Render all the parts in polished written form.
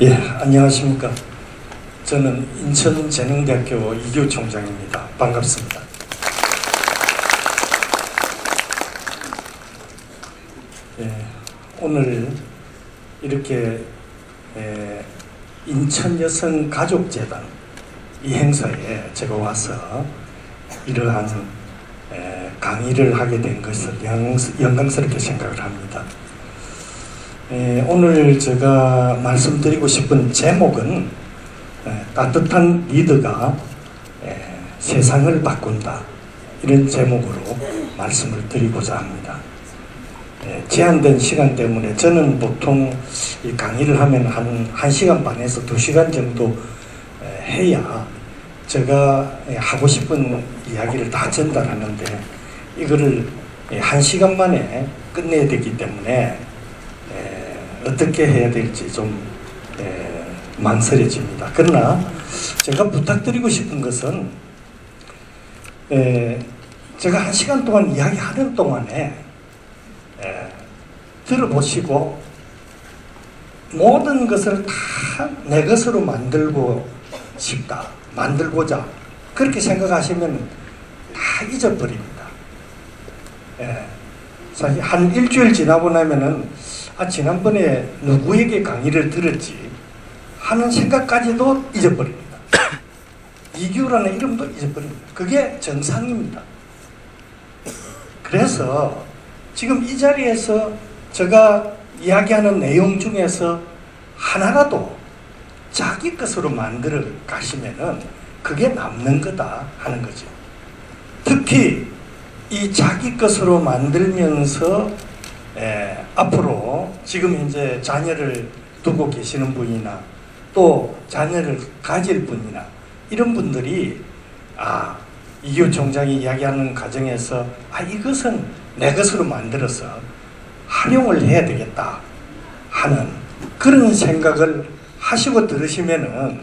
예, 안녕하십니까. 저는 인천재능대학교 이규 총장입니다. 반갑습니다. 예, 오늘 이렇게 인천여성가족재단 이 행사에 제가 와서 이러한 강의를 하게 된 것을 영광스럽게 생각을 합니다. 오늘 제가 말씀드리고 싶은 제목은 따뜻한 리더가 세상을 바꾼다, 이런 제목으로 말씀을 드리고자 합니다. 제한된 시간 때문에 저는 보통 이 강의를 하면 한 1시간 반에서 2시간 정도 해야 제가 하고 싶은 이야기를 다 전달하는데, 이거를 1시간 만에 끝내야 되기 때문에 어떻게 해야 될지 좀 망설여집니다. 그러나 제가 부탁드리고 싶은 것은 제가 1시간 동안 이야기하는 동안에 들어보시고 모든 것을 다 내 것으로 만들고 싶다, 만들고자 그렇게 생각하시면 다 잊어버립니다. 사실 한 일주일 지나고 나면은 지난번에 누구에게 강의를 들었지 하는 생각까지도 잊어버립니다. 이규라는 이름도 잊어버립니다. 그게 정상입니다. 그래서 지금 이 자리에서 제가 이야기하는 내용 중에서 하나라도 자기 것으로 만들어 가시면은 그게 남는 거다 하는 거죠. 특히 이 자기 것으로 만들면서 앞으로 지금 이제 자녀를 두고 계시는 분이나 또 자녀를 가질 분이나 이런 분들이 이규 총장이 이야기하는 과정에서 이것은 내 것으로 만들어서 활용을 해야 되겠다 하는 그런 생각을 하시고 들으시면은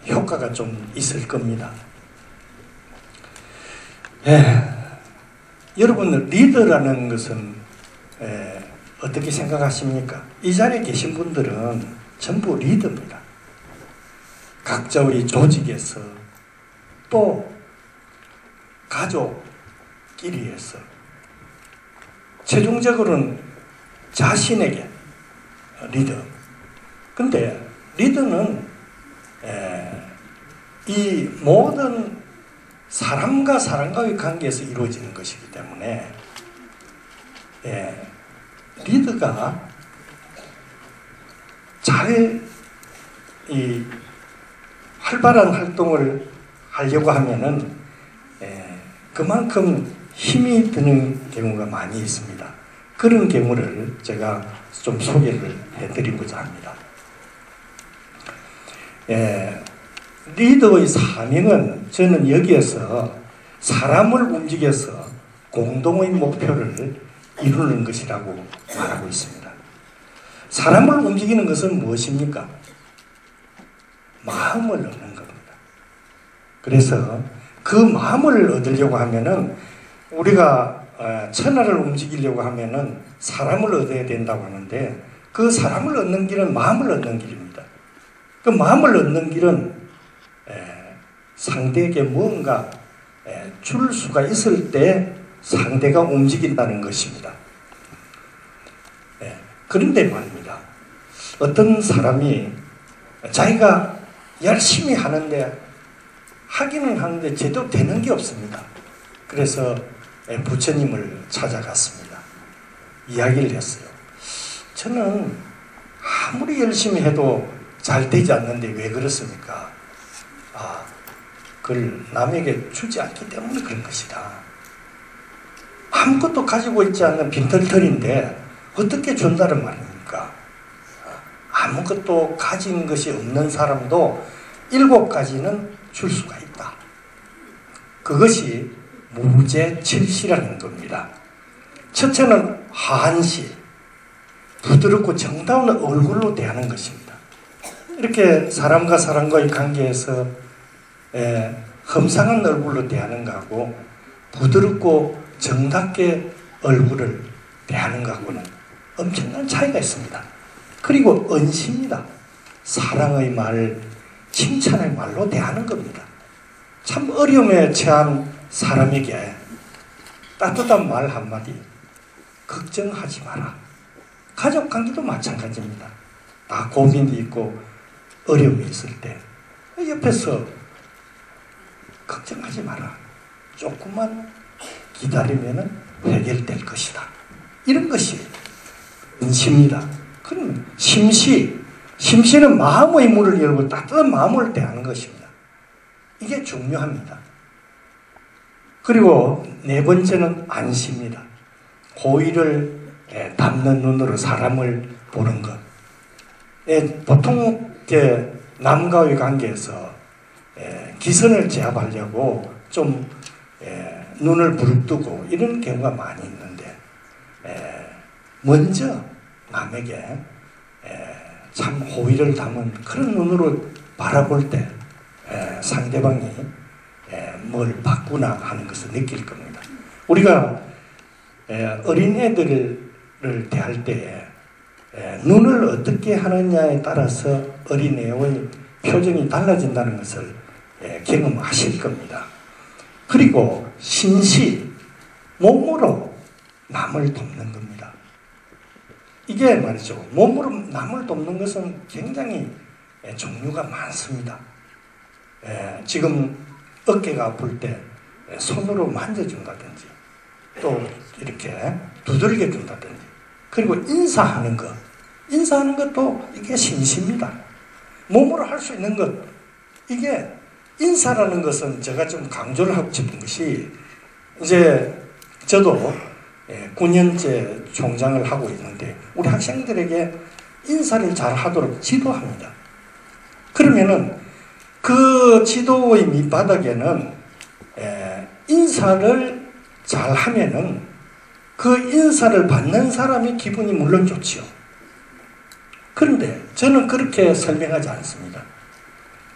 효과가 좀 있을 겁니다. 여러분, 리더라는 것은 어떻게 생각하십니까? 이 자리에 계신 분들은 전부 리더입니다. 각자의 조직에서 또 가족끼리에서 최종적으로는 자신에게 리더. 근데 리더는 이 모든 사람과 사람과의 관계에서 이루어지는 것이기 때문에 리더가 잘 이 활발한 활동을 하려고 하면은 그만큼 힘이 드는 경우가 많이 있습니다. 그런 경우를 제가 좀 소개를 해드리고자 합니다. 리더의 사명은 저는 여기에서 사람을 움직여서 공동의 목표를 이루는 것이라고 말하고 있습니다. 사람을 움직이는 것은 무엇입니까? 마음을 얻는 겁니다. 그래서 그 마음을 얻으려고 하면은 우리가 천하를 움직이려고 하면은 사람을 얻어야 된다고 하는데, 그 사람을 얻는 길은 마음을 얻는 길입니다. 그 마음을 얻는 길은 상대에게 뭔가 줄 수가 있을 때 상대가 움직인다는 것입니다. 그런데 말입니다. 어떤 사람이 자기가 열심히 하는데 하기는 하는데 제대로 되는 게 없습니다. 그래서 부처님을 찾아갔습니다. 이야기를 했어요. 저는 아무리 열심히 해도 잘 되지 않는데 왜 그렇습니까? 그걸 남에게 주지 않기 때문에 그런 것이다. 아무것도 가지고 있지 않는 빈털털인데 어떻게 준다는 말입니까? 아무것도 가진 것이 없는 사람도 7가지는 줄 수가 있다. 그것이 무죄칠시라는 겁니다. 첫째는 한시, 부드럽고 정다운 얼굴로 대하는 것입니다. 이렇게 사람과 사람과의 관계에서 험상한 얼굴로 대하는 것하고 부드럽고 정답게 얼굴을 대하는 것하고는 엄청난 차이가 있습니다. 그리고 언시입니다. 사랑의 말, 칭찬의 말로 대하는 겁니다. 참 어려움에 처한 사람에게 따뜻한 말 한마디, 걱정하지 마라. 가족 관계도 마찬가지입니다. 다 고민이 있고 어려움이 있을 때 옆에서 걱정하지 마라. 조금만 기다리면 해결될 것이다. 이런 것이 은시입니다. 그러면 심시는 마음의 문을 열고 따뜻한 마음을 대하는 것입니다. 이게 중요합니다. 그리고 네 번째는 안시입니다. 고의를 담는 눈으로 사람을 보는 것. 보통 남과의 관계에서 기선을 제압하려고 좀 눈을 부릅뜨고 이런 경우가 많이 있는데 먼저 남에게 참 호의를 담은 그런 눈으로 바라볼 때 상대방이 뭘 바꾸나 하는 것을 느낄 겁니다. 우리가 어린애들을 대할 때에 눈을 어떻게 하느냐에 따라서 어린애의 표정이 달라진다는 것을 경험하실 겁니다. 그리고 신시, 몸으로 남을 돕는 겁니다. 이게 말이죠. 몸으로 남을 돕는 것은 굉장히 종류가 많습니다. 지금 어깨가 아플 때 손으로 만져준다든지 또 이렇게 두들겨 준다든지 그리고 인사하는 것도 이게 신시입니다. 몸으로 할 수 있는 것, 이게 인사라는 것은 제가 좀 강조를 하고 싶은 것이 이제 저도 9년째 총장을 하고 있는데 우리 학생들에게 인사를 잘 하도록 지도합니다. 그러면은 그 지도의 밑바닥에는 인사를 잘 하면은 그 인사를 받는 사람이 기분이 물론 좋지요. 그런데 저는 그렇게 설명하지 않습니다.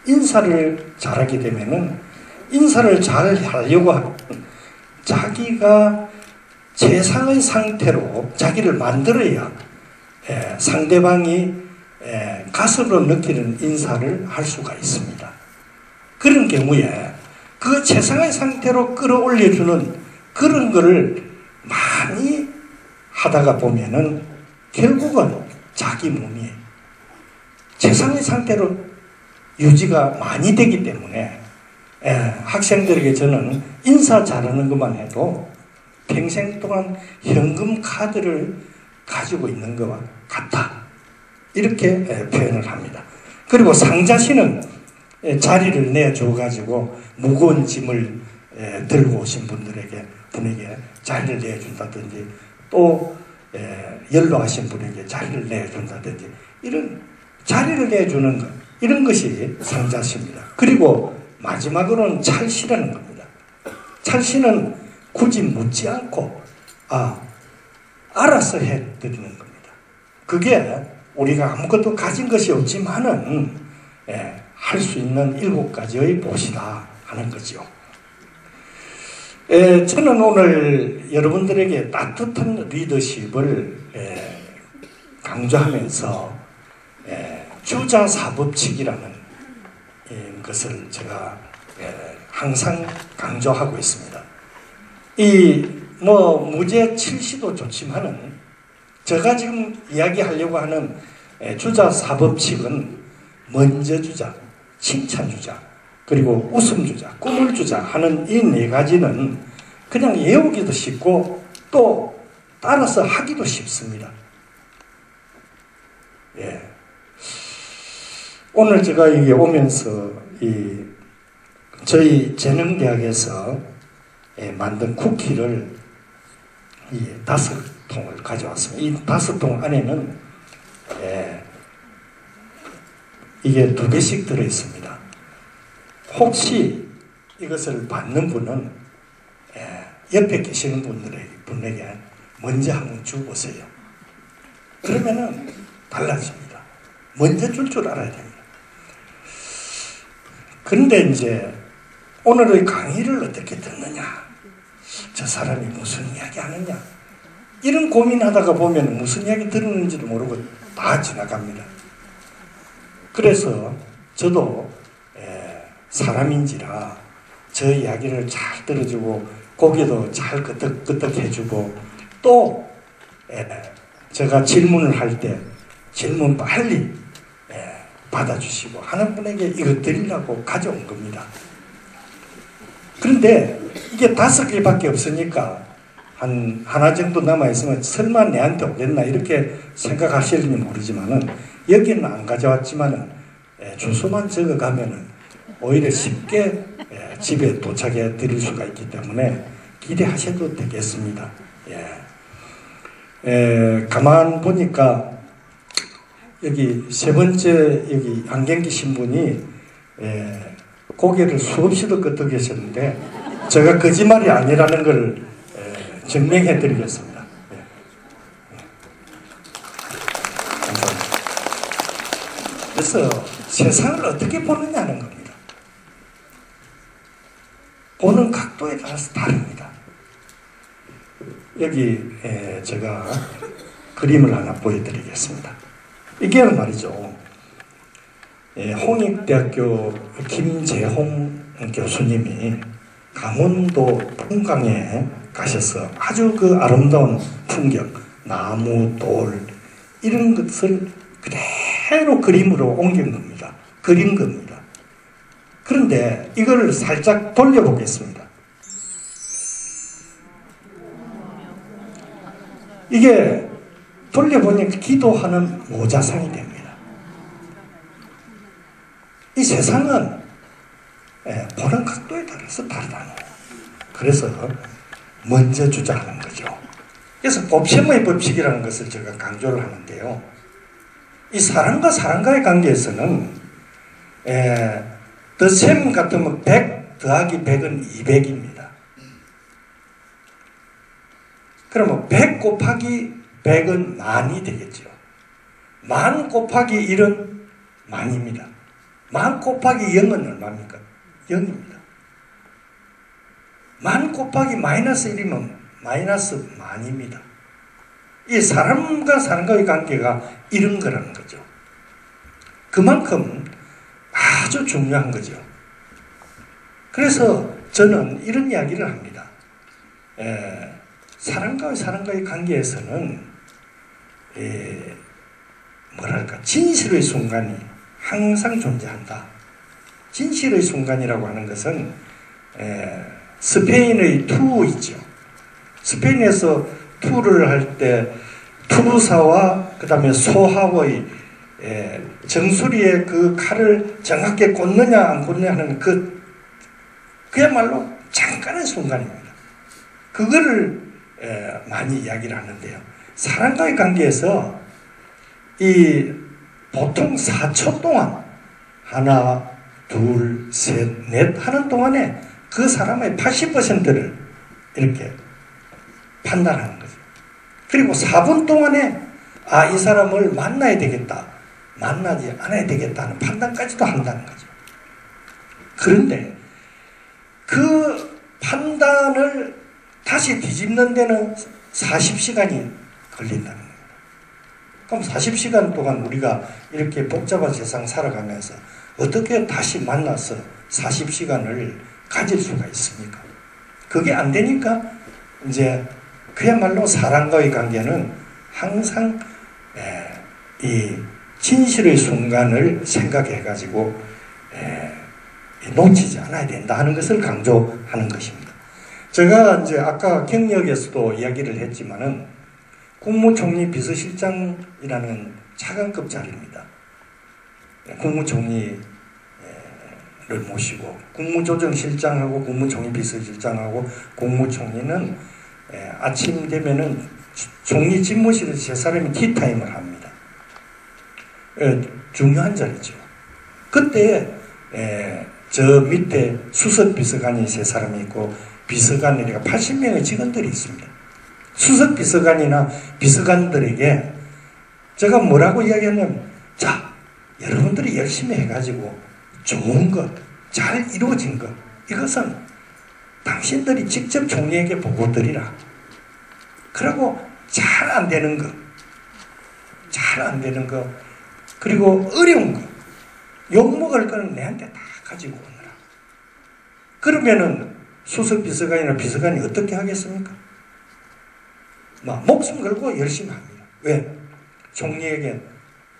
인사를 잘하게 되면은 인사를 잘 하려고 하면 자기가 최상의 상태로 자기를 만들어야 상대방이 가슴으로 느끼는 인사를 할 수가 있습니다. 그런 경우에 그 최상의 상태로 끌어올려주는 그런 거를 많이 하다가 보면은 결국은 자기 몸이 최상의 상태로 유지가 많이 되기 때문에 학생들에게 저는 인사 잘하는 것만 해도 평생 동안 현금 카드를 가지고 있는 것과 같다. 이렇게 표현을 합니다. 그리고 상자시는 자리를 내줘 가지고 무거운 짐을 들고 오신 분에게 자리를 내준다든지 또 연로하신 분에게 자리를 내준다든지 이런 자리를 내주는 것, 이런 것이 상자시입니다. 그리고 마지막으로는 찰시라는 겁니다. 찰시는 굳이 묻지 않고 알아서 해드리는 겁니다. 그게 우리가 아무것도 가진 것이 없지만은 할 수 있는 7가지의 보시다 하는 거죠. 저는 오늘 여러분들에게 따뜻한 리더십을 강조하면서 주자사법칙이라는 것을 제가 항상 강조하고 있습니다. 무죄 칠시도 좋지만은 제가 지금 이야기하려고 하는 주자사법칙은 먼저 주자, 칭찬 주자, 그리고 웃음 주자, 꿈을 주자 하는 이 4가지는 그냥 외우기도 쉽고 또 따라서 하기도 쉽습니다. 오늘 제가 여기 오면서 저희 재능대학에서 만든 쿠키를 5통을 가져왔습니다. 이 5통 안에는 이게 2개씩 들어있습니다. 혹시 이것을 받는 분은 옆에 계시는 분에게 먼저 한번 주보세요. 그러면은 달라집니다. 먼저 줄 알아야 됩니다. 그런데 이제 오늘의 강의를 어떻게 듣느냐, 저 사람이 무슨 이야기 하느냐, 이런 고민하다가 보면 무슨 이야기 들었는지도 모르고 다 지나갑니다. 그래서 저도 사람인지라 저 이야기를 잘 들어주고 고개도 잘 끄덕끄덕 해주고, 또 제가 질문을 할 때 질문 빨리 받아주시고 하는 분에게 이거 드리려고 가져온 겁니다. 그런데 이게 5개밖에 없으니까 하나 정도 남아있으면 설마 내한테 오겠나 이렇게 생각하실지 모르지만은, 여기는 안 가져왔지만은 주소만 적어가면은 오히려 쉽게 집에 도착해 드릴 수가 있기 때문에 기대하셔도 되겠습니다. 가만 보니까 여기 세 번째 여기 안경 끼신 분이 고개를 수없이도 끄덕이셨는데 제가 거짓말이 아니라는 걸 증명해 드리겠습니다. 감사합니다. 그래서 세상을 어떻게 보느냐는 겁니다. 보는 각도에 따라서 다릅니다. 여기 제가 그림을 하나 보여드리겠습니다. 이게 말이죠, 홍익대학교 김재홍 교수님이 강원도 풍광에 가셔서 아주 그 아름다운 풍경, 나무, 돌 이런 것을 그대로 그림으로 옮긴 겁니다. 그린 겁니다. 그런데 이걸 살짝 돌려보겠습니다. 이게 돌려보니까 기도하는 모자상이 됩니다. 이 세상은 보는 각도에 따라서 다르다는 거예요. 그래서 먼저 주자하는 거죠. 그래서 곱셈의 법칙이라는 것을 제가 강조를 하는데요. 이 사람과 사람과의 관계에서는 더셈 같으면 100 더하기 100은 200입니다. 그러면 100 곱하기 100은 만이 되겠죠. 만 곱하기 1은 만입니다. 만 곱하기 0은 얼마입니까? 0입니다. 만 곱하기 마이너스 1이면 마이너스 만입니다. 이 사람과 사람과의 관계가 이런 거라는 거죠. 그만큼 아주 중요한 거죠. 그래서 저는 이런 이야기를 합니다. 사람과의 관계에서는 뭐랄까, 진실의 순간이 항상 존재한다. 진실의 순간이라고 하는 것은 스페인의 투 있죠. 스페인에서 투를 할 때 투사와 그 다음에 소하의 정수리에 그 칼을 정확하게 꽂느냐 안 꽂느냐 하는 그야말로 잠깐의 순간입니다. 그거를 많이 이야기를 하는데요. 사람과의 관계에서 이 보통 4초 동안 하나, 둘, 셋, 넷 하는 동안에 그 사람의 80%를 이렇게 판단하는 거죠. 그리고 4분 동안에 이 사람을 만나야 되겠다, 만나지 않아야 되겠다 하는 판단까지도 한다는 거죠. 그런데 그 판단을 다시 뒤집는 데는 40시간이 걸린다는 거예요. 그럼 40시간 동안 우리가 이렇게 복잡한 세상 살아가면서 어떻게 다시 만나서 40시간을 가질 수가 있습니까? 그게 안 되니까 이제 그야말로 사람과의 관계는 항상 이 진실의 순간을 생각해가지고 놓치지 않아야 된다 하는 것을 강조하는 것입니다. 제가 이제 아까 경력에서도 이야기를 했지만은 국무총리 비서실장이라는 차관급 자리입니다. 국무총리를 모시고 국무조정실장하고 국무총리 비서실장하고 국무총리는 아침 되면은 총리 집무실에서 세 사람이 티타임을 합니다. 중요한 자리죠. 그때 저 밑에 수석 비서관이 세 사람이 있고 비서관이니까 80명의 직원들이 있습니다. 수석 비서관이나 비서관들에게 제가 뭐라고 이야기하냐면, 자, 여러분들이 열심히 해가지고 좋은 것, 잘 이루어진 것, 이것은 당신들이 직접 총리에게 보고 드리라. 그리고 잘 안 되는 것, 잘 안 되는 것, 그리고 어려운 것, 욕먹을 거는 내한테 다 가지고 오느라. 그러면은 수석 비서관이나 비서관이 어떻게 하겠습니까? 막 목숨 걸고 열심히 합니다. 왜? 총리에게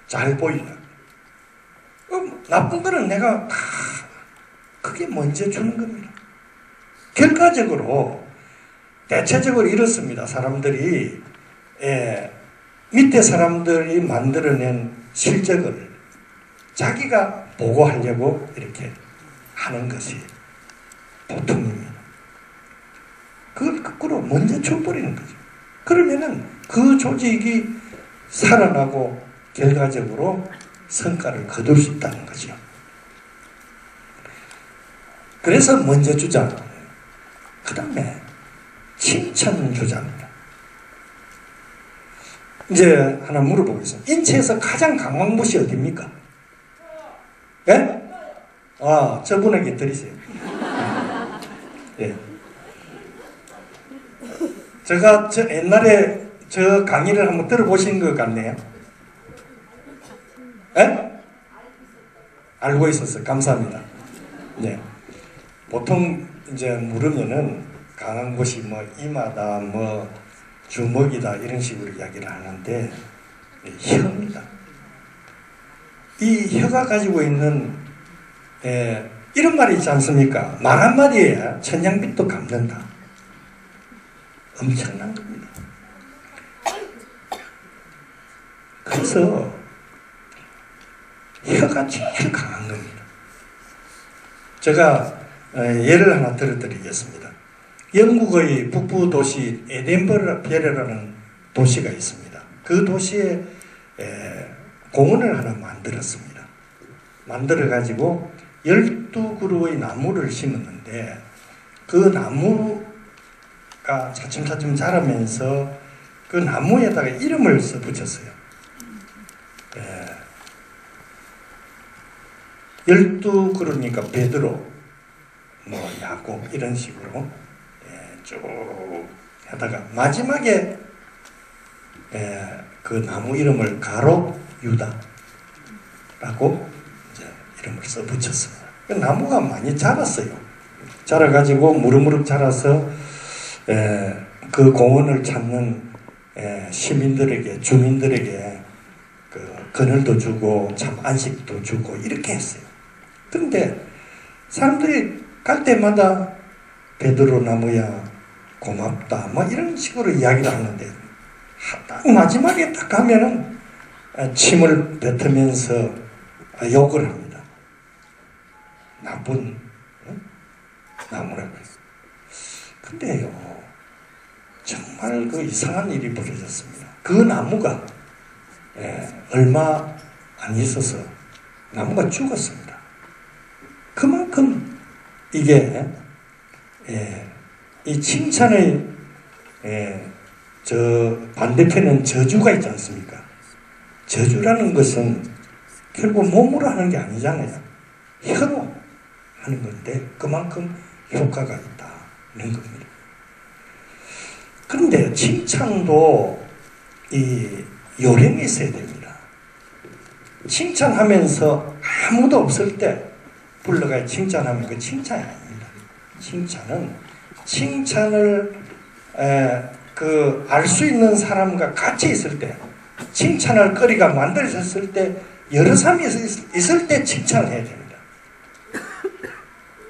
잘 보이려고. 나쁜 거는 내가 다 그게 먼저 주는 겁니다. 결과적으로 대체적으로 이렇습니다. 사람들이 밑에 사람들이 만들어낸 실적을 자기가 보고하려고 이렇게 하는 것이 보통입니다. 그걸 거꾸로 먼저 줘버리는 거죠. 그러면은 그 조직이 살아나고 결과적으로 성과를 거둘 수 있다는 거죠. 그래서 먼저 주자. 그 다음에 칭찬 주자입니다. 이제 하나 물어보겠습니다. 인체에서 가장 강한 곳이 어디입니까? 예? 아, 저분에게 드리세요. 예. 제가 옛날에 저 강의를 한번 들어보신 것 같네요. 예? 알고 있었어요. 감사합니다. 네. 보통 이제 물으면은 강한 곳이 뭐 이마다 뭐 주먹이다 이런 식으로 이야기를 하는데 혀입니다. 이 혀가 가지고 있는 이런 말이 있지 않습니까? 말 한마디에 천냥빚도 갚는다. 엄청난 겁니다. 그래서 혀가 제일 강한 겁니다. 제가 예를 하나 들어드리겠습니다. 영국의 북부 도시 에덴버러라는 도시가 있습니다. 그 도시에 공원을 하나 만들었습니다. 만들어가지고 12그루의 나무를 심었는데 그 나무가 차츰차츰 자라면서 그 나무에다가 이름을 써 붙였어요. 12그루니까 베드로, 뭐 야곱 이런 식으로 쭉 하다가 마지막에 그 나무 이름을 가로 유다라고 이제 이름을 써 붙였습니다. 그 나무가 많이 자랐어요. 자라가지고 무럭무럭 자라서 그 공원을 찾는 시민들에게, 주민들에게 그 그늘도 주고 참 안식도 주고 이렇게 했어요. 그런데 사람들이 갈 때마다 베드로 나무야 고맙다 뭐 이런 식으로 이야기를 하는데 딱 마지막에 딱 가면은 침을 뱉으면서 욕을 합니다. 나쁜 나무라고 했어요. 근데요 정말 그 이상한 일이 벌어졌습니다. 그 나무가 얼마 안 있어서 나무가 죽었습니다. 그만큼 이게 이 칭찬의 저 반대편은 저주가 있지 않습니까? 저주라는 것은 결국 몸으로 하는 게 아니잖아요. 혀로 하는 건데 그만큼 효과가 있다는 겁니다. 그런데 칭찬도 이 요령이 있어야 됩니다. 칭찬하면서 아무도 없을 때 불러가 칭찬하면 그 칭찬이 아닙니다. 칭찬은 칭찬을 알 수 있는 사람과 같이 있을 때, 칭찬할 거리가 만들어졌을 때, 여러 사람이 있을 때 칭찬을 해야 됩니다.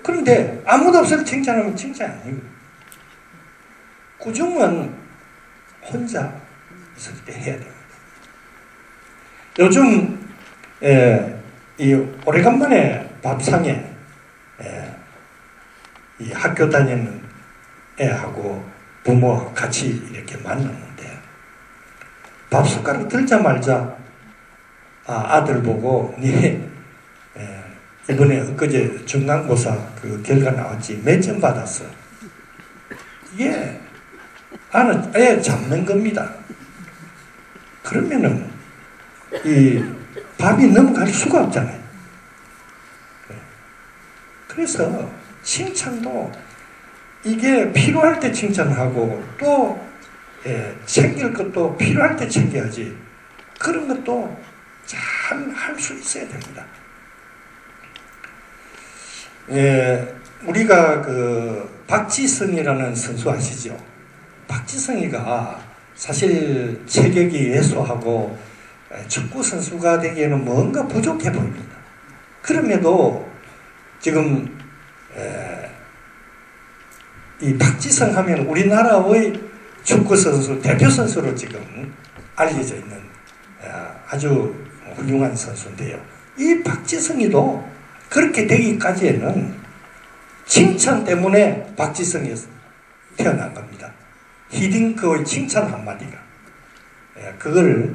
그런데 아무도 없을 때 칭찬하면 칭찬이 아니고 꾸중은 혼자 있을 때 해야 됩니다. 요즘 이 오래간만에 밥상에 이 학교 다니는 애하고 부모하고 같이 이렇게 만났는데 밥 숟가락 들자마자 아들 보고 니 이번에 엊그제 중간고사 그 결과 나왔지 몇 점 받았어? 이게 애 잡는 겁니다. 그러면은 이 밥이 넘어갈 수가 없잖아요. 그래서 칭찬도 이게 필요할 때 칭찬하고 또 챙길 것도 필요할 때 챙겨야지. 그런 것도 잘 할 수 있어야 됩니다. 우리가 그 박지성이라는 선수 아시죠? 박지성이가 사실 체격이 왜소하고 축구 선수가 되기에는 뭔가 부족해 보입니다. 그럼에도 지금 이 박지성 하면 우리나라의 축구 선수 대표 선수로 지금 알려져 있는 아주 훌륭한 선수인데요. 이 박지성이도 그렇게 되기까지에는 칭찬 때문에 박지성이 태어난 겁니다. 히딩크의 칭찬 한마디가. 그걸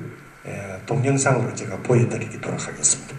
동영상으로 제가 보여드리도록 하겠습니다.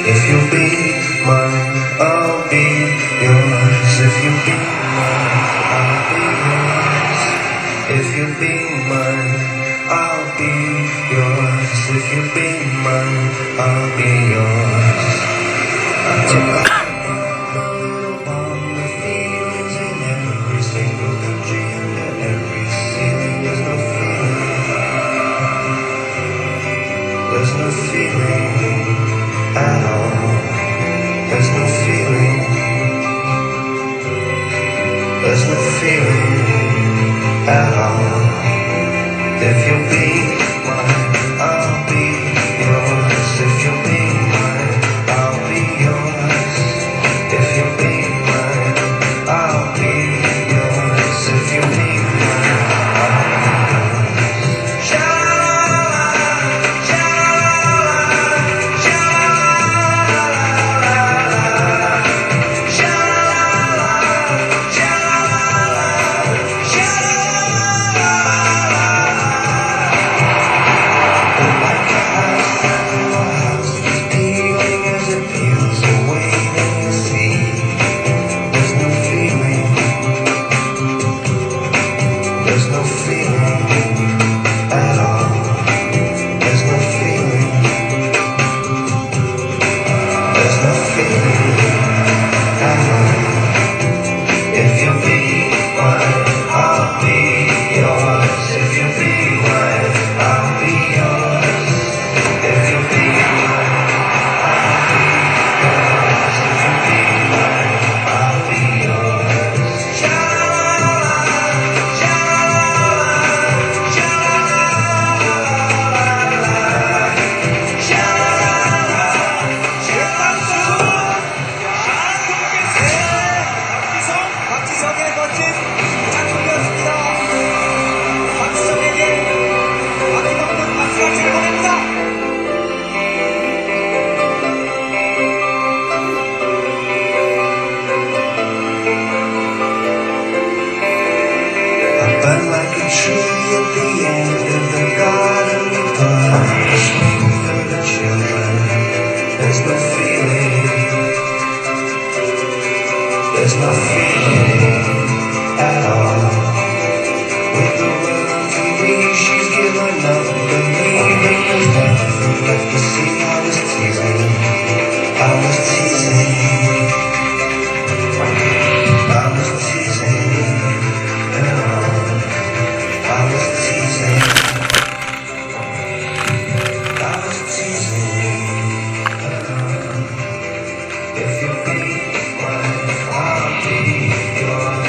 If you be mine, I'll be yours. If you be mine, I'll be yours. If you be mine, I'll be yours. If you be mine, I'll be yours. I took a little bomb with feelings in every single country under every ceiling. There's no feeling. There's no feeling at all. There's no feeling. There's no feeling at all. If you be mine, I'll be yours. If you be mine, I'll be yours. If you be mine, I'll be yours. If you be mine, I'll be yours. There's no feeling at all. With the world to me, she's given up. Believing there's nothing left to see. I was teasing, I was teasing, I was teasing, I was teasing, I was teasing. If you be mine, I'll be yours.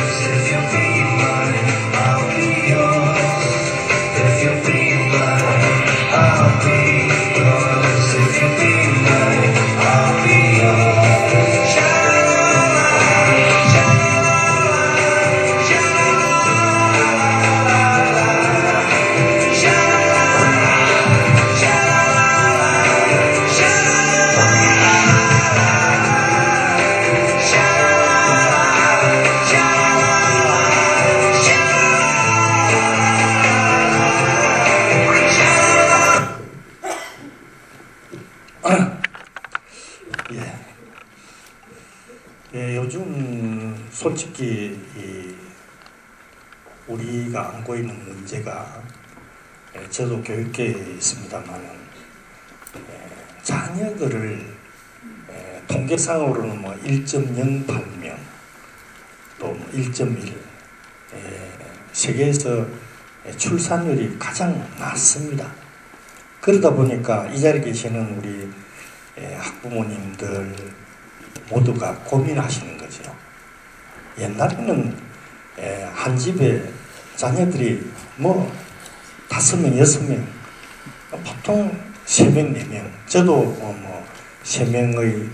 특히 우리가 안고 있는 문제가 저도 교육계에 있습니다만 자녀들을 통계상으로는 뭐 1.08명 또 1.1 세계에서 출산율이 가장 낮습니다. 그러다 보니까 이 자리에 계시는 우리 학부모님들 모두가 고민하시는 거죠. 옛날에는 한 집에 자녀들이 뭐 5명, 6명, 보통 3명, 4명, 저도 뭐 3명의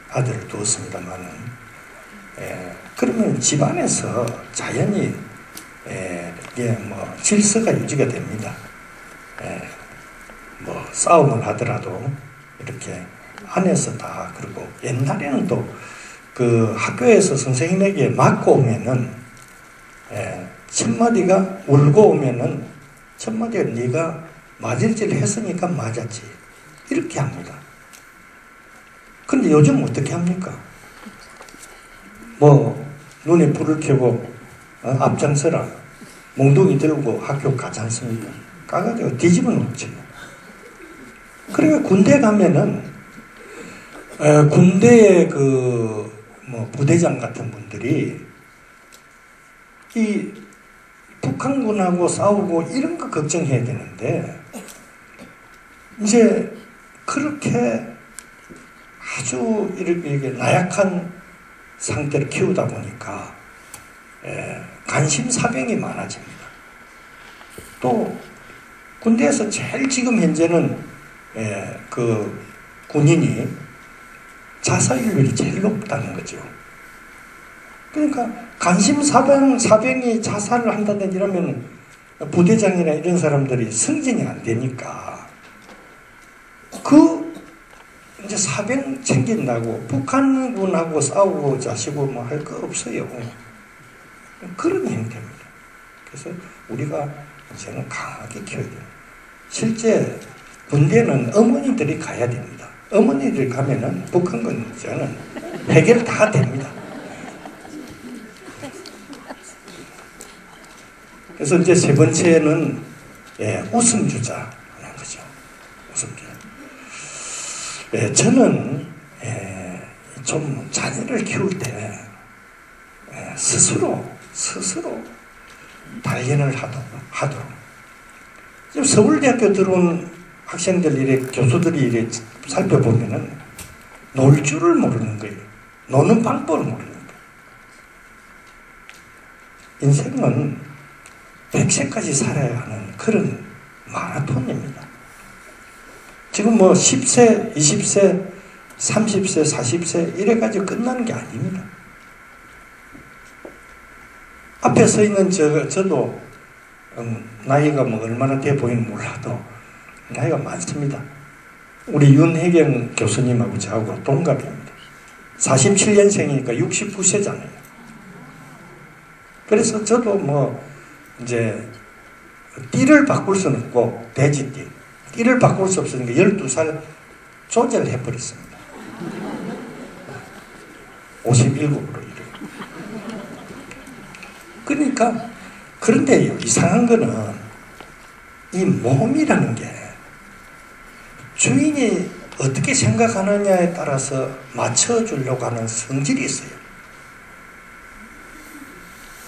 아들을 두었습니다만은, 그러면 집안에서 자연히 이게 뭐 질서가 유지가 됩니다. 뭐 싸움을 하더라도 이렇게 안에서 다. 그리고 옛날에는 또 그 학교에서 선생님에게 맞고 오면은 첫마디가 울고 오면은 첫마디가 네가 맞을 짓을 했으니까 맞았지, 이렇게 합니다. 근데 요즘 어떻게 합니까? 뭐 눈에 불을 켜고 앞장서라, 몽둥이 들고 학교 가지 않습니까? 가가지고 뒤집어 놓지. 그러니까 군대 가면은 군대의 그 뭐 부대장 같은 분들이 이 북한군하고 싸우고 이런 거 걱정해야 되는데, 이제 그렇게 아주 이렇게 나약한 상태를 키우다 보니까 간심사병이 많아집니다. 또 군대에서 제일 지금 현재는 그 군인이 자살률이 제일 높다는 거죠. 그러니까 간심사병이 자살을 한다든지 이러면 부대장이나 이런 사람들이 승진이 안 되니까 그 이제 사병 챙긴다고 북한군하고 싸우고 자시고 뭐 할 거 없어요. 그런 형태입니다. 그래서 우리가 이제는 강하게 키워야 돼요. 실제 군대는 어머니들이 가야 됩니다. 어머니들이 가면은 북한군 문제는 해결 다 됩니다. 그래서 이제 세 번째는 웃음주자 하는 거죠. 웃음주자. 저는 좀 자녀를 키울 때 스스로 단련을 하도록. 지금 서울대학교 들어온 학생들 이래 교수들이 이래 살펴보면은 놀 줄을 모르는 거예요. 노는 방법을 모르는 거예요. 인생은 100세까지 살아야 하는 그런 마라톤입니다. 지금 뭐 10세, 20세, 30세, 40세 이래가지고 끝나는 게 아닙니다. 앞에 서 있는 저도 나이가 뭐 얼마나 돼 보이는 몰라도 나이가 많습니다. 우리 윤혜경 교수님하고 저하고 동갑입니다. 47년생이니까 69세잖아요. 그래서 저도 뭐 이제 띠를 바꿀 수는 없고 돼지띠. 띠를 바꿀 수 없으니까 12살 조절해 버렸습니다. 57으로 이렇게. 그러니까 그런데 이상한 거는 이 몸이라는 게 주인이 어떻게 생각하느냐에 따라서 맞춰주려고 하는 성질이 있어요.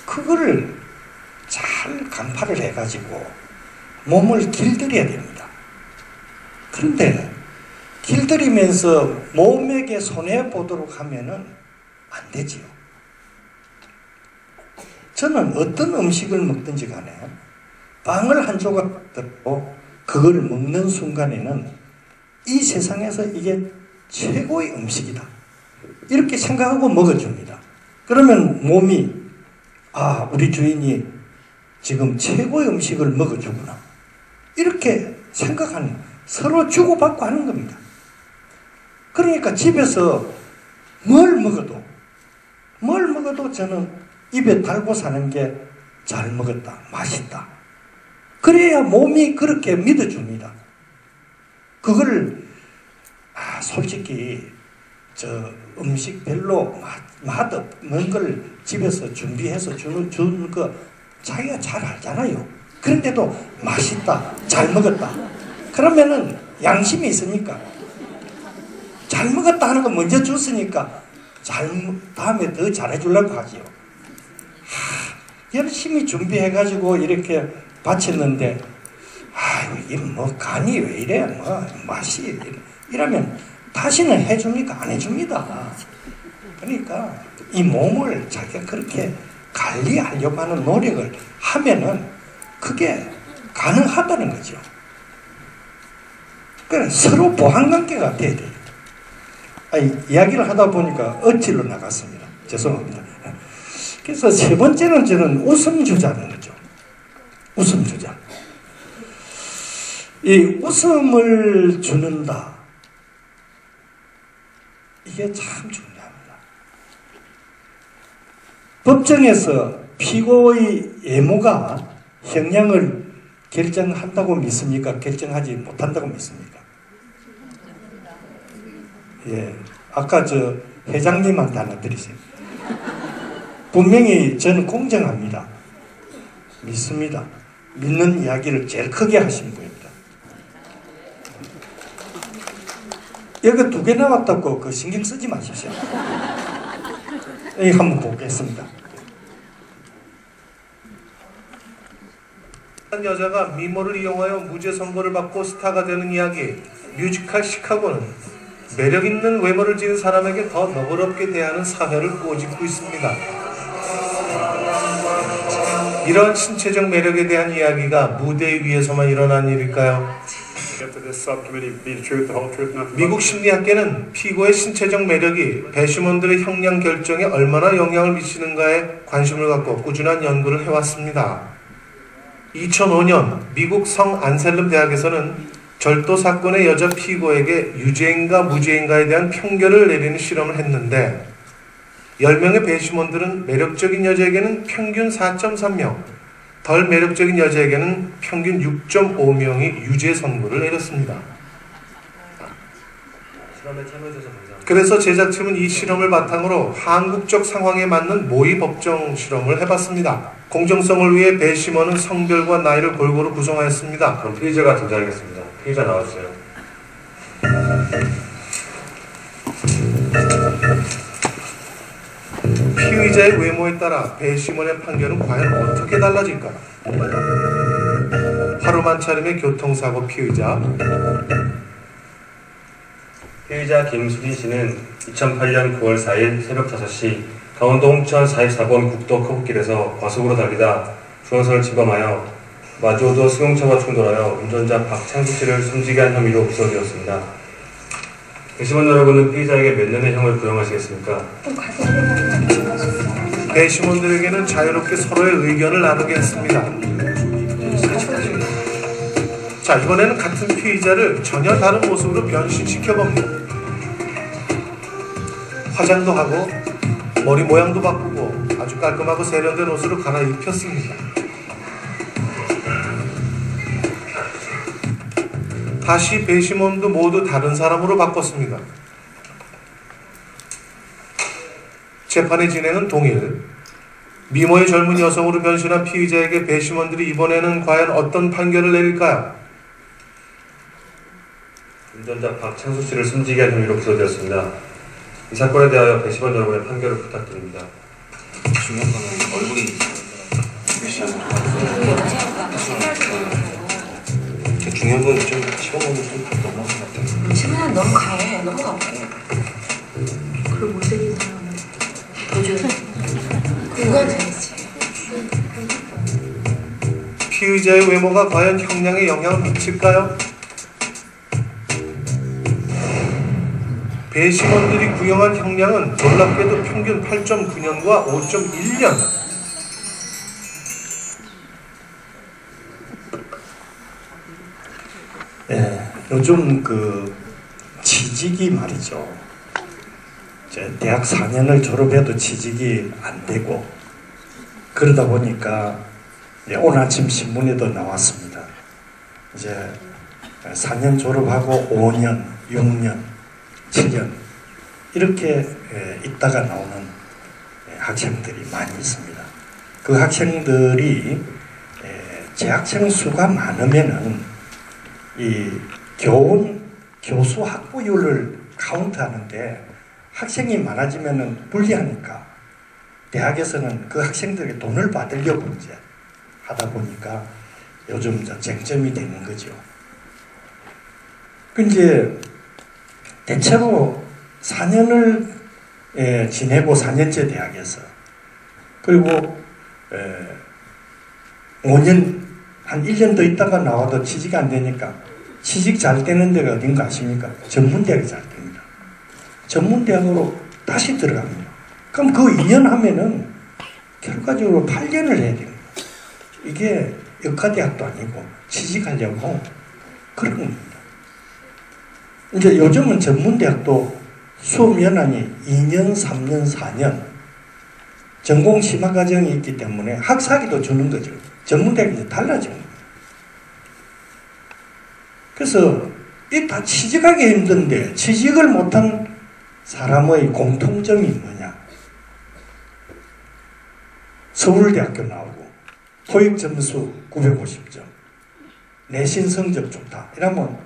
그거를 잘 간파를 해가지고 몸을 길들여야 됩니다. 그런데 길들이면서 몸에게 손해보도록 하면은 안 되지요. 저는 어떤 음식을 먹든지 간에 빵을 한 조각 듣고 그걸 먹는 순간에는 이 세상에서 이게 최고의 음식이다, 이렇게 생각하고 먹어줍니다. 그러면 몸이 우리 주인이 지금 최고의 음식을 먹어주구나, 이렇게 생각하는, 서로 주고받고 하는 겁니다. 그러니까 집에서 뭘 먹어도 저는 입에 달고 사는 게 잘 먹었다, 맛있다. 그래야 몸이 그렇게 믿어줍니다. 그걸 솔직히 저 음식 별로 맛없는 걸 집에서 준비해서 주는 거 자기가 잘 알잖아요. 그런데도 맛있다, 잘 먹었다. 그러면은 양심이 있으니까 잘 먹었다 하는 거 먼저 줬으니까 다음에 더 잘해주려고 하지요. 열심히 준비해가지고 이렇게 바쳤는데 아유 이 뭐 간이 왜 이래 뭐 맛이 이러면 다시는 해줍니까? 안 해줍니다. 그러니까 이 몸을 자기가 그렇게 관리하려고 하는 노력을 하면은 그게 가능하다는 거죠. 그러니까 서로 보완관계가 돼야 돼요. 이야기를 하다 보니까 어찌로 나갔습니다. 죄송합니다. 그래서 세 번째는 저는 웃음주자는 거죠. 웃음주자. 이 웃음을 주는다. 이게 참 중요합니다. 법정에서 피고의 예모가 형량을 결정한다고 믿습니까? 결정하지 못한다고 믿습니까? 예, 아까 저 회장님한테 하나 드리세요. 분명히 저는 공정합니다. 믿습니다. 믿는 이야기를 제일 크게 하신 분입니다. 여기 2개 나왔다고 그 신경 쓰지 마십시오. 이거 한번 보겠습니다. 한 여자가 미모를 이용하여 무죄 선고를 받고 스타가 되는 이야기. 뮤지컬 시카고는 매력 있는 외모를 지닌 사람에게 더 너그럽게 대하는 사회를 꼬집고 있습니다. 이런 신체적 매력에 대한 이야기가 무대 위에서만 일어난 일일까요? 미국 심리학계는 피고의 신체적 매력이 배심원들의 형량 결정에 얼마나 영향을 미치는가에 관심을 갖고 꾸준한 연구를 해왔습니다. 2005년 미국 성 안셀름 대학에서는 절도 사건의 여자 피고에게 유죄인가 무죄인가에 대한 평결을 내리는 실험을 했는데 10명의 배심원들은 매력적인 여자에게는 평균 4.3명, 덜 매력적인 여자에게는 평균 6.5명이 유죄 선고를 내렸습니다. 그래서 제작팀은 이 실험을 바탕으로 한국적 상황에 맞는 모의 법정 실험을 해봤습니다. 공정성을 위해 배심원은 성별과 나이를 골고루 구성하였습니다. 그럼 피의자가 등장하겠습니다. 피의자 나와주세요. 피의자의 외모에 따라 배심원의 판결은 과연 어떻게 달라질까요? 하루만 차림의 교통사고 피의자. 피의자 김수진 씨는 2008년 9월 4일 새벽 5시 강원도 홍천 44번 국도 커브길에서 과속으로 달리다 중앙선을 침범하여 마주오도 승용차와 충돌하여 운전자 박창수 씨를 숨지게 한 혐의로 기소되었습니다. 배심원 여러분은 피의자에게 몇 년의 형을 부용하시겠습니까? 배심원들에게는 자유롭게 서로의 의견을 나누게 했습니다. 자, 이번에는 같은 피의자를 전혀 다른 모습으로 변신시켜봅니다. 화장도 하고 머리 모양도 바꾸고 아주 깔끔하고 세련된 옷으로 갈아입혔습니다. 다시 배심원도 모두 다른 사람으로 바꿨습니다. 재판의 진행은 동일. 미모의 젊은 여성으로 변신한 피의자에게 배심원들이 이번에는 과연 어떤 판결을 내릴까요? 운전자 박창수 씨를 숨지게 한 혐의로 기소되었습니다. 이 사건에 대하여 배심원 여러분의 판결을 부탁드립니다. 중요한 거는 얼굴이 중요한 건 좀 15분은 좀 넘어간 것 같아요. 15분 너무 강해. 너무 강해. 그걸 못생긴 사람은 도저히 그건 재밌지. 피의자의 외모가 과연 형량에 영향을 미칠까요? 배심원들이 구형한 형량은 놀랍게도 평균 8.9년과 5.1년. 예, 요즘 그 취직이 말이죠. 대학 4년을 졸업해도 취직이 안 되고 그러다 보니까 오늘 아침 신문에도 나왔습니다. 이제 4년 졸업하고 5년, 6년, 7년 이렇게 있다가 나오는 학생들이 많이 있습니다. 그 학생들이 재학생 수가 많으면은 이 교수 학부율을 카운트하는데 학생이 많아지면은 불리하니까 대학에서는 그 학생들에게 돈을 받으려고 이제 하다 보니까 요즘 쟁점이 되는 거죠. 그 이제 대체로 4년을 지내고 4년제 대학에서 그리고 5년 한 1년 더 있다가 나와도 취직이 안 되니까 취직 잘 되는 데가 어딘가 아십니까? 전문대학이 잘 됩니다. 전문대학으로 다시 들어갑니다. 그럼 그 2년 하면은 결과적으로 8년을 해야 됩니다. 이게 의과대학도 아니고 취직하려고 그런 겁니다. 이제 요즘은 전문대학도 수업 연한이 2년, 3년, 4년 전공 심화 과정이 있기 때문에 학사기도 주는 거죠. 전문대학이 이제 달라지는 거예요. 그래서 이 다 취직하기 힘든데 취직을 못한 사람의 공통점이 뭐냐? 서울대학교 나오고 토익 점수 950점, 내신 성적 좋다. 이러면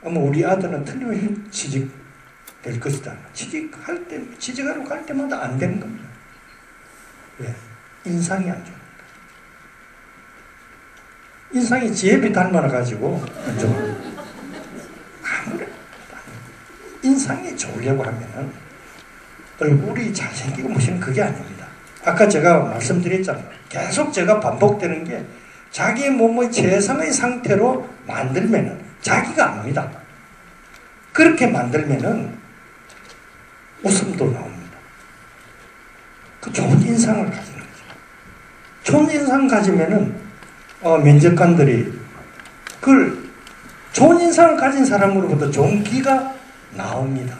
아마 우리 아들은 틀림없이 취직될 것이다. 취직하러 갈 때마다 안 되는 겁니다. 왜? 인상이 안 좋습니다. 인상이 지혜비 닮아가지고 안 좋아요. 아무래도 인상이 좋으려고 하면은 얼굴이 잘생기고 무슨 그게 아닙니다. 아까 제가 말씀드렸잖아요. 계속 제가 반복되는 게 자기 몸의 최상의 상태로 만들면은 자기가 압니다. 그렇게 만들면은 웃음도 나옵니다. 그 좋은 인상을 가지는 거죠. 좋은 인상 가지면은 면접관들이 그 좋은 인상을 가진 사람으로부터 좋은 기가 나옵니다.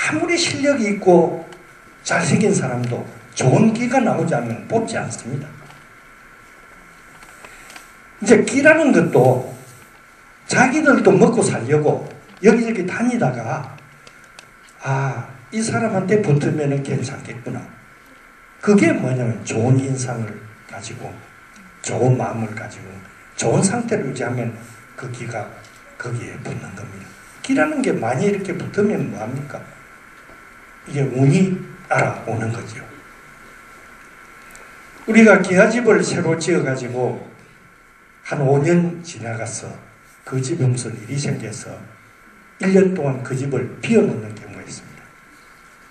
아무리 실력이 있고 잘생긴 사람도 좋은 기가 나오지 않으면 뽑지 않습니다. 이제 기라는 것도 자기들도 먹고 살려고 여기저기 다니다가 이 사람한테 붙으면 괜찮겠구나. 그게 뭐냐면 좋은 인상을 가지고 좋은 마음을 가지고 좋은 상태를 유지하면 그 기가 거기에 붙는 겁니다. 기라는 게 많이 이렇게 붙으면 뭐합니까? 이게 운이 따라오는 거죠. 우리가 기와집을 새로 지어가지고 한 5년 지나가서 그 집에 무슨 일이 생겨서 1년 동안 그 집을 비워놓는 경우가 있습니다.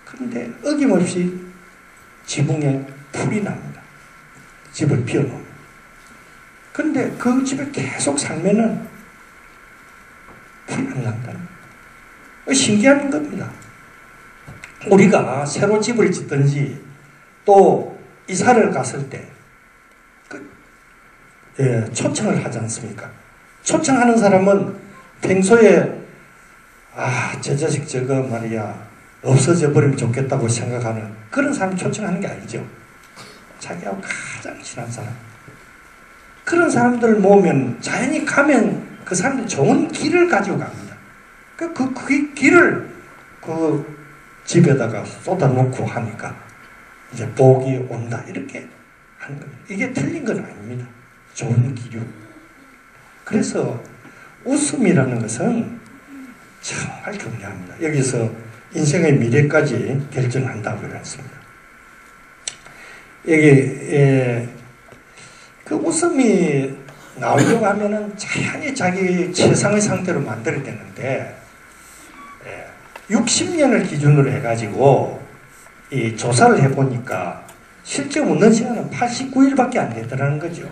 그런데 어김없이 지붕에 불이 납니다. 집을 비워놓으면. 그런데 그 집에 계속 살면은 불이 안 난다는 거예요. 신기한 겁니다. 우리가 새로 집을 짓든지 또 이사를 갔을 때 초청을 하지 않습니까? 초청하는 사람은 평소에 저 자식 저거 말이야 없어져 버리면 좋겠다고 생각하는 그런 사람 초청하는 게 아니죠. 자기하고 가장 친한 사람. 그런 사람들 모으면 자연히 가면 그 사람들이 좋은 길을 가지고 갑니다. 그 길을 그 집에다가 쏟아놓고 하니까 이제 복이 온다 이렇게 하는 겁니다. 이게 틀린 건 아닙니다. 좋은 기류. 그래서 웃음이라는 것은 정말 중요합니다. 여기서 인생의 미래까지 결정한다고 그랬습니다. 여기 그 웃음이 나오려고 하면은 자연히 자기 최상의 상태로 만들어야 되는데 60년을 기준으로 해가지고 이 조사를 해보니까 실제 웃는 시간은 89일밖에 안 되더라는 거죠.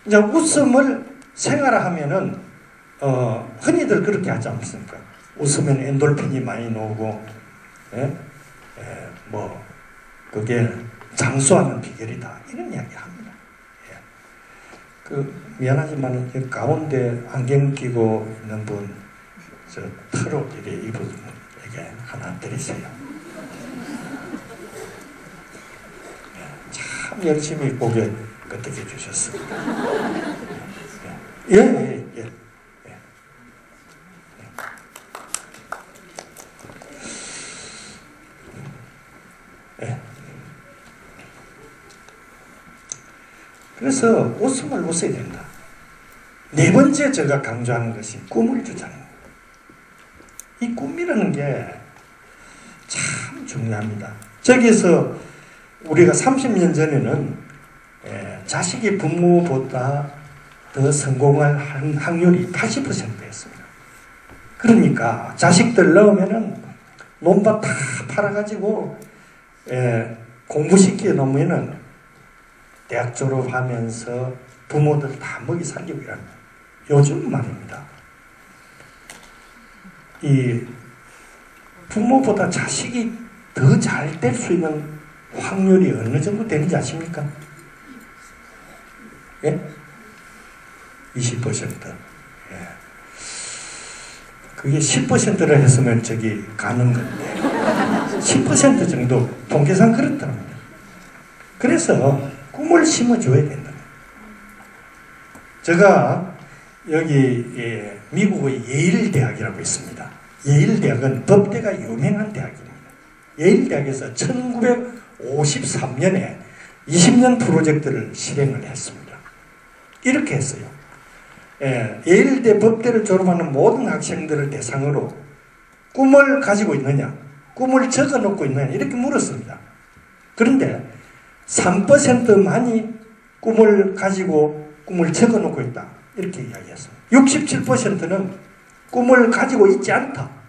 이제 웃음을 생활화하면은 흔히들 그렇게 하지 않습니까? 웃으면 엔돌핀이 많이 나오고, 그게 장수하는 비결이다 이런 이야기 합니다. 미안하지만 가운데 안경 끼고 있는 분, 저 트롯 이래 입은 분에게 하나 드리세요. 참 열심히 고개 끄덕여 주셨습니다. 예. 그래서 웃음을 웃어야 된다. 네 번째 제가 강조하는 것이 꿈을 주자는 거예요. 이 꿈이라는 게 참 중요합니다. 저기서 우리가 30년 전에는 자식이 부모보다 더 성공할 확률이 80%였습니다. 그러니까 자식들 넣으면은 논밭 다 팔아가지고 공부시켜 놓으면은 대학 졸업하면서 부모들 다 먹이 살리고 이랍니다. 요즘 말입니다. 이 부모보다 자식이 더 잘 될 수 있는 확률이 어느 정도 되는지 아십니까? 예? 20%. 예. 그게 10%를 했으면 저기 가는 건데 10% 정도 통계상 그렇더랍니다. 그래서 꿈을 심어줘야 된다. 제가 여기 미국의 예일 대학이라고 있습니다. 예일 대학은 법대가 유명한 대학입니다. 예일 대학에서 1953년에 20년 프로젝트를 실행을 했습니다. 이렇게 했어요. 예일대 법대를 졸업하는 모든 학생들을 대상으로 꿈을 가지고 있느냐, 꿈을 적어놓고 있느냐 이렇게 물었습니다. 그런데 3%만이 꿈을 가지고 꿈을 적어놓고 있다 이렇게 이야기했습니다. 67%는 꿈을 가지고 있지 않다.